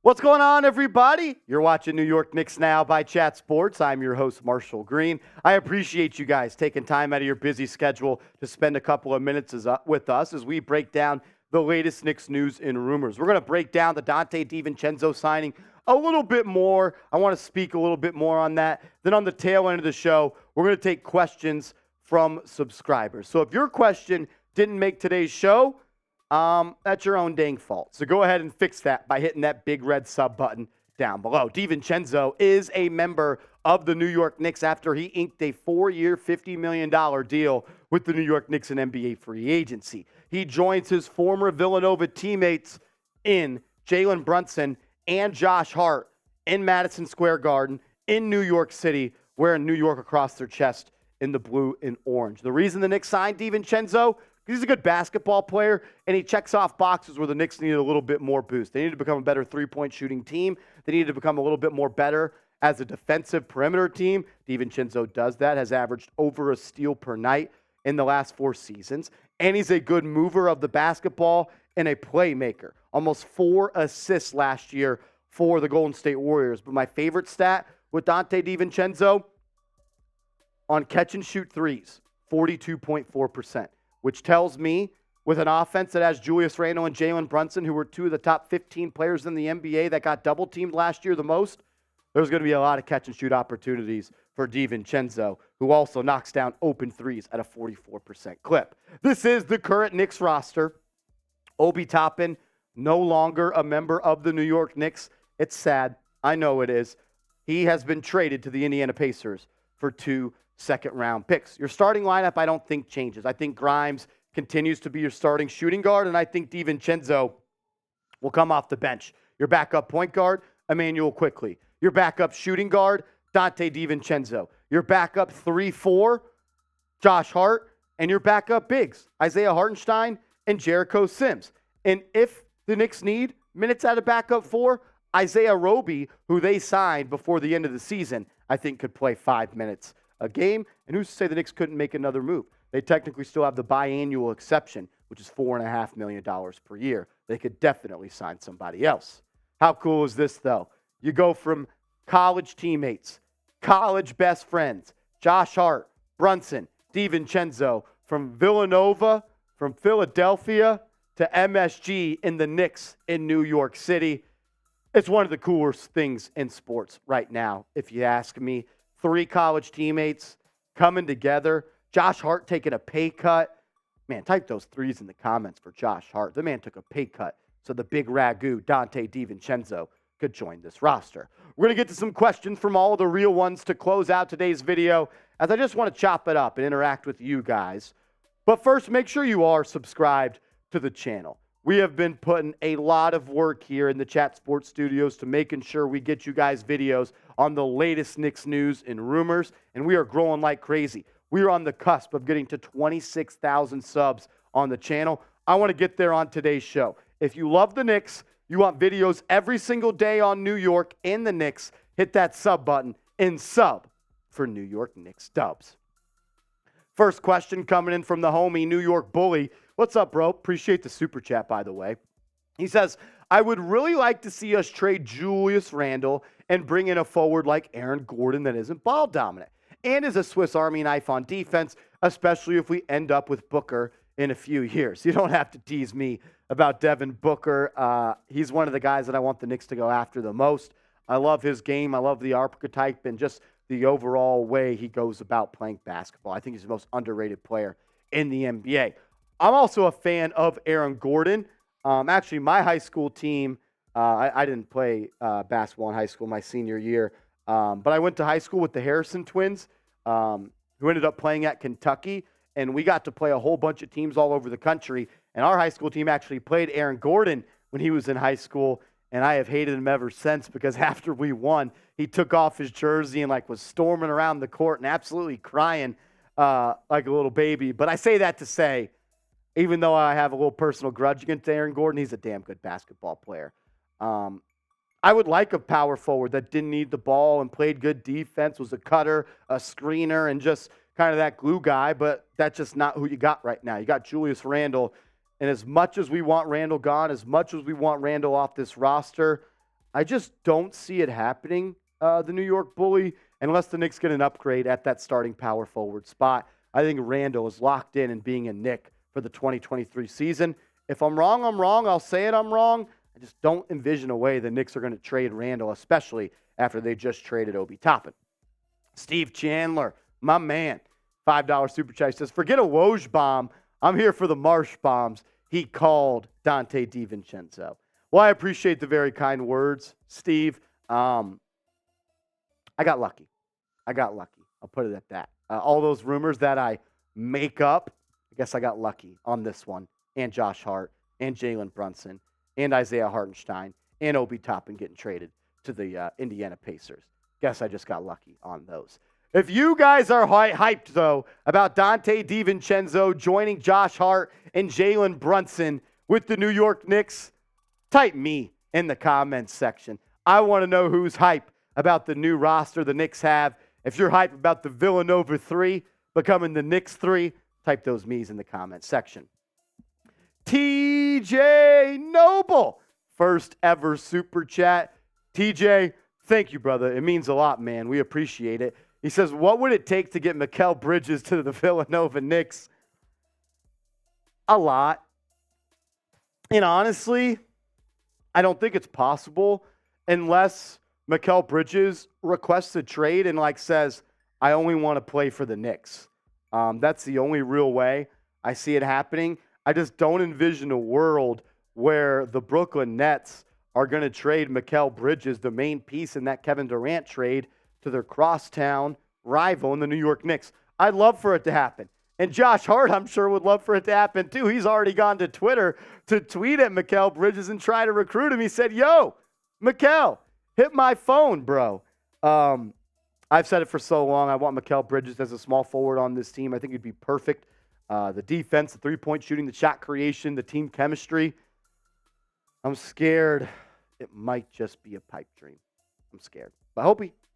What's going on, everybody? You're watching New York Knicks Now by Chat Sports. I'm your host, Marshall Green. I appreciate you guys taking time out of your busy schedule to spend a couple of minutes with us as we break down the latest Knicks news and rumors. We're going to break down the Donte DiVincenzo signing a little bit more. I want to speak a little bit more on that. Then on the tail end of the show, we're going to take questions from subscribers. So if your question didn't make today's show, that's your own dang fault. So go ahead and fix that by hitting that big red sub button down below. DiVincenzo is a member of the New York Knicks after he inked a 4-year, $50 million deal with the New York Knicks and NBA free agency. He joins his former Villanova teammates in Jalen Brunson and Josh Hart in Madison Square Garden in New York City, wearing New York across their chest in the blue and orange. The reason the Knicks signed DiVincenzo, he's a good basketball player, and he checks off boxes where the Knicks needed a little bit more boost. They needed to become a better three-point shooting team. They needed to become a little bit more better as a defensive perimeter team. DiVincenzo does that, has averaged over a steal per night in the last 4 seasons. And he's a good mover of the basketball and a playmaker. Almost 4 assists last year for the Golden State Warriors. But my favorite stat with Donte DiVincenzo, on catch-and-shoot threes, 42.4%. Which tells me with an offense that has Julius Randle and Jalen Brunson, who were 2 of the top 15 players in the NBA that got double-teamed last year the most, there's going to be a lot of catch-and-shoot opportunities for DiVincenzo, who also knocks down open threes at a 44% clip. This is the current Knicks roster. Obi Toppin, no longer a member of the New York Knicks. It's sad. I know it is. He has been traded to the Indiana Pacers for 2 second-round picks. Your starting lineup, I don't think changes. I think Grimes continues to be your starting shooting guard, and I think DiVincenzo will come off the bench. Your backup point guard, Emmanuel Quickley. Your backup shooting guard, Donte DiVincenzo. Your backup 3-4, Josh Hart. And your backup bigs, Isaiah Hartenstein and Jericho Sims. And if the Knicks need minutes out of backup 4, Isaiah Roby, who they signed before the end of the season, I think could play 5 minutes a game. And who's to say the Knicks couldn't make another move? They technically still have the biannual exception, which is $4.5 million per year. They could definitely sign somebody else. How cool is this, though? You go from college teammates, college best friends, Josh Hart, Brunson, DiVincenzo, from Villanova, from Philadelphia to MSG in the Knicks in New York City. It's one of the coolest things in sports right now, if you ask me. 3 college teammates coming together. Josh Hart taking a pay cut. Man, type those 3s in the comments for Josh Hart. The man took a pay cut so the big ragu, Donte DiVincenzo, could join this roster. We're going to get to some questions from all of the real ones to close out today's video, as I just want to chop it up and interact with you guys. But first, make sure you are subscribed to the channel. We have been putting a lot of work here in the Chat Sports Studios to making sure we get you guys videos on the latest Knicks news and rumors, and we are growing like crazy. We are on the cusp of getting to 26,000 subs on the channel. I want to get there on today's show. If you love the Knicks, you want videos every single day on New York and the Knicks, hit that sub button and sub for New York Knicks dubs. First question coming in from the homie New York Bully. What's up, bro? Appreciate the super chat, by the way. He says, I would really like to see us trade Julius Randle and bring in a forward like Aaron Gordon that isn't ball dominant and is a Swiss Army knife on defense, especially if we end up with Booker in a few years. You don't have to tease me about Devin Booker. He's one of the guys that I want the Knicks to go after the most. I love his game. I love the archetype and just the overall way he goes about playing basketball. I think he's the most underrated player in the NBA. I'm also a fan of Aaron Gordon. Actually, my high school team, I didn't play basketball in high school my senior year, but I went to high school with the Harrison twins, who ended up playing at Kentucky, and we got to play a whole bunch of teams all over the country, and our high school team actually played Aaron Gordon when he was in high school, and I have hated him ever since because after we won, he took off his jersey and was storming around the court and absolutely crying like a little baby. But I say that to say, even though I have a little personal grudge against Aaron Gordon, he's a damn good basketball player. I would like a power forward that didn't need the ball and played good defense, was a cutter, a screener, and just kind of that glue guy, but that's just not who you got right now. You got Julius Randle, and as much as we want Randle gone, as much as we want Randle off this roster, I just don't see it happening, the New York Bully, unless the Knicks get an upgrade at that starting power forward spot. I think Randle is locked in and being a Knick for the 2023 season. If I'm wrong, I'm wrong. I'll say it, I'm wrong. I just don't envision a way the Knicks are going to trade Randle, especially after they just traded Obi Toppin. Steve Chandler, my man, $5 super chat, says, forget a Woj bomb. I'm here for the Marsh bombs. He called Donte DiVincenzo. Well, I appreciate the very kind words, Steve. I got lucky. I'll put it at that. All those rumors that I make up, I guess I got lucky on this one. And Josh Hart, and Jalen Brunson, and Isaiah Hartenstein, and Obi Toppin getting traded to the Indiana Pacers. Guess I just got lucky on those. If you guys are hyped, though, about Donte DiVincenzo joining Josh Hart and Jalen Brunson with the New York Knicks, type me in the comments section. I want to know who's hyped about the new roster the Knicks have. If you're hyped about the Villanova 3 becoming the Knicks 3, type those me's in the comments section. TJ Noble, first ever super chat. TJ, thank you, brother. It means a lot, man. We appreciate it. He says, what would it take to get Mikal Bridges to the Villanova Knicks? A lot. And honestly, I don't think it's possible unless Mikal Bridges requests a trade and says, I only want to play for the Knicks. That's the only real way I see it happening. I just don't envision a world where the Brooklyn Nets are going to trade Mikal Bridges, the main piece in that Kevin Durant trade, to their crosstown rival in the New York Knicks. I'd love for it to happen. And Josh Hart, I'm sure, would love for it to happen too. He's already gone to Twitter to tweet at Mikal Bridges and try to recruit him. He said, yo, Mikal, hit my phone, bro. I've said it for so long. I want Mikal Bridges as a small forward on this team. I think he'd be perfect. The defense, the three-point shooting, the shot creation, the team chemistry. I'm scared it might just be a pipe dream. I'm scared. But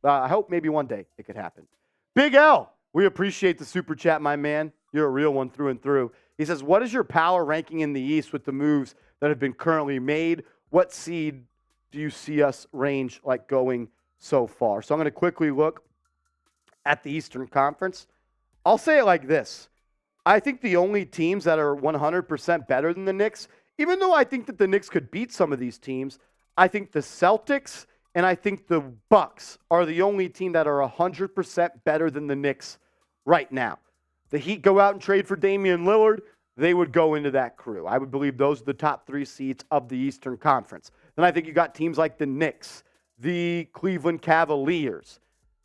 I hope maybe one day it could happen. Big L, we appreciate the super chat, my man. You're a real one through and through. He says, what is your power ranking in the East with the moves that have been currently made? What seed do you see us range like going so far? So I'm going to quickly look at the Eastern Conference. I'll say it like this. I think the only teams that are 100% better than the Knicks, even though I think that the Knicks could beat some of these teams, I think the Celtics and I think the Bucks are the only team that are 100% better than the Knicks right now. The Heat go out and trade for Damian Lillard, they would go into that crew. I would believe those are the top 3 seeds of the Eastern Conference. Then I think you got teams like the Knicks, the Cleveland Cavaliers.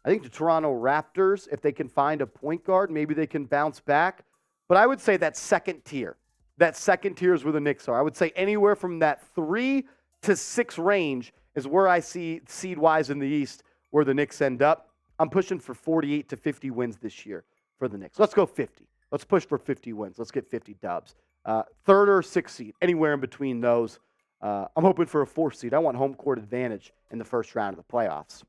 I think the Toronto Raptors, if they can find a point guard, maybe they can bounce back. But I would say that second tier is where the Knicks are. I would say anywhere from that 3 to 6 range is where I see seed-wise in the East where the Knicks end up. I'm pushing for 48 to 50 wins this year for the Knicks. Let's go 50. Let's push for 50 wins. Let's get 50 dubs. 3rd or 6th seed, anywhere in between those. I'm hoping for a 4th seed. I want home court advantage in the first round of the playoffs.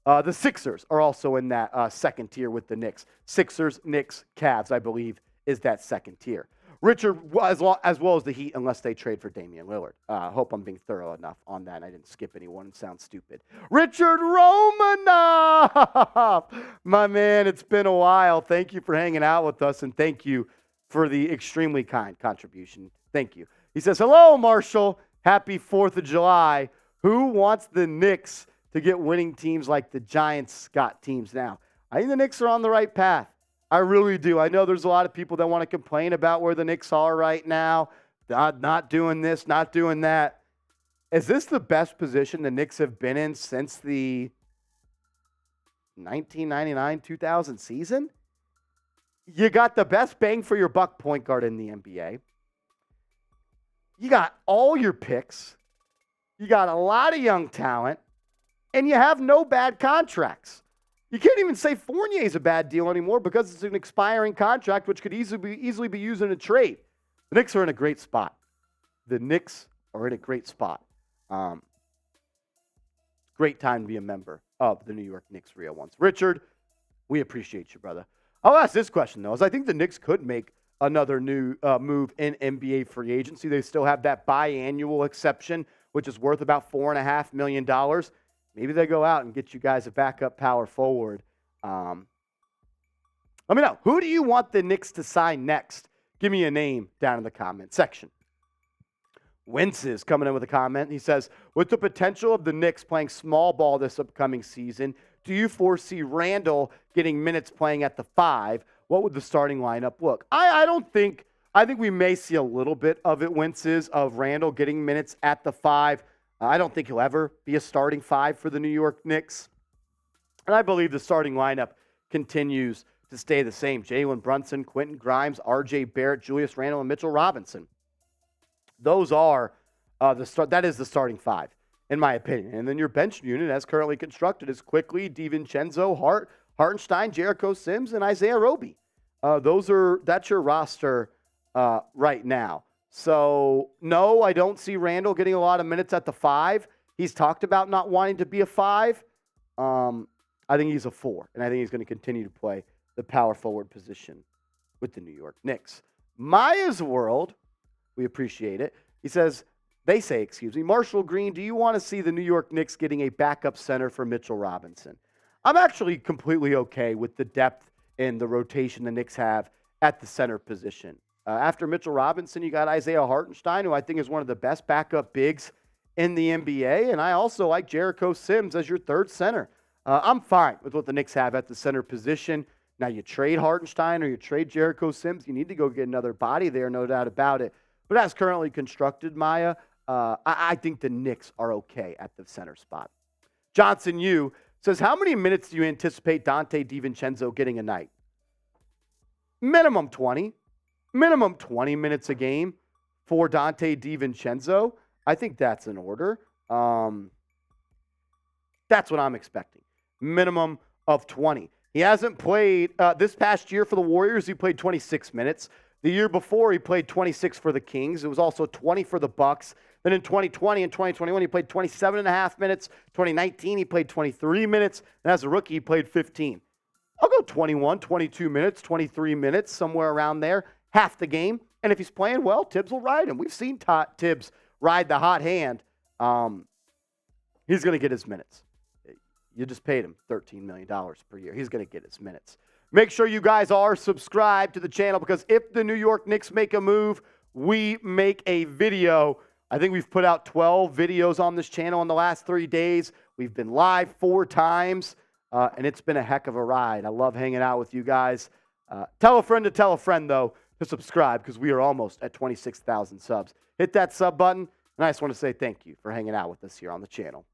The Sixers are also in that second tier with the Knicks. Sixers, Knicks, Cavs, I believe, is that second tier. Richard, as well as the Heat, unless they trade for Damian Lillard. I hope I'm being thorough enough on that and I didn't skip anyone and sound stupid. Richard Romanoff! My man, it's been a while. Thank you for hanging out with us, and thank you for the extremely kind contribution. Thank you. He says, hello, Marshall. Happy 4th of July. Who wants the Knicks to get winning teams like the Giants got teams now? I think the Knicks are on the right path. I really do. I know there's a lot of people that want to complain about where the Knicks are right now. Not doing this, not doing that. Is this the best position the Knicks have been in since the 1999-2000 season? You got the best bang for your buck point guard in the NBA. You got all your picks. You got a lot of young talent. And you have no bad contracts. You can't even say Fournier is a bad deal anymore because it's an expiring contract, which could easily be used in a trade. The Knicks are in a great spot. Great time to be a member of the New York Knicks Real Ones. Richard, we appreciate you, brother. I'll ask this question, though, as I think the Knicks could make another new move in NBA free agency. They still have that biannual exception which is worth about $4.5 million. Maybe they go out and get you guys a backup power forward. Let me know. Who do you want the Knicks to sign next? Give me a name down in the comment section. Wentz is coming in with a comment. He says, with the potential of the Knicks playing small ball this upcoming season, do you foresee Randle getting minutes playing at the 5? What would the starting lineup look? I think we may see a little bit of it, Wentz's, of Randle getting minutes at the 5. I don't think he'll ever be a starting 5 for the New York Knicks. And I believe the starting lineup continues to stay the same. Jalen Brunson, Quentin Grimes, R.J. Barrett, Julius Randle, and Mitchell Robinson. Those are that is the starting 5, in my opinion. And then your bench unit, as currently constructed, is Quickly, DiVincenzo, Hart, Hartenstein, Jericho Sims, and Isaiah Roby. That's your roster right now. So, no, I don't see Randle getting a lot of minutes at the 5. He's talked about not wanting to be a 5. I think he's a 4, and I think he's going to continue to play the power forward position with the New York Knicks. Maya's World, we appreciate it. They say, Marshall Green, do you want to see the New York Knicks getting a backup center for Mitchell Robinson? I'm actually completely okay with the depth and the rotation the Knicks have at the center position. After Mitchell Robinson, you got Isaiah Hartenstein, who I think is one of the best backup bigs in the NBA. And I also like Jericho Sims as your third center. I'm fine with what the Knicks have at the center position. Now, you trade Hartenstein or you trade Jericho Sims, you need to go get another body there, no doubt about it. But as currently constructed, Maya, I think the Knicks are okay at the center spot. Johnson Yu says, how many minutes do you anticipate Donte DiVincenzo getting a night? Minimum 20. Minimum 20 minutes a game for Donte DiVincenzo. I think that's in order. That's what I'm expecting. Minimum of 20. He hasn't played this past year for the Warriors. He played 26 minutes. The year before, he played 26 for the Kings. It was also 20 for the Bucks. Then in 2020 and 2021, he played 27 and a half minutes. 2019, he played 23 minutes. And as a rookie, he played 15. I'll go 21, 22 minutes, 23 minutes, somewhere around there, half the game. And if he's playing well, Tibbs will ride him. We've seen Tibbs ride the hot hand. He's going to get his minutes. You just paid him $13 million per year. He's going to get his minutes. Make sure you guys are subscribed to the channel, because if the New York Knicks make a move, we make a video. I think we've put out 12 videos on this channel in the last 3 days. We've been live 4 times, and it's been a heck of a ride. I love hanging out with you guys. Tell a friend to tell a friend, though, to subscribe, because we are almost at 26,000 subs. Hit that sub button, and I just want to say thank you for hanging out with us here on the channel.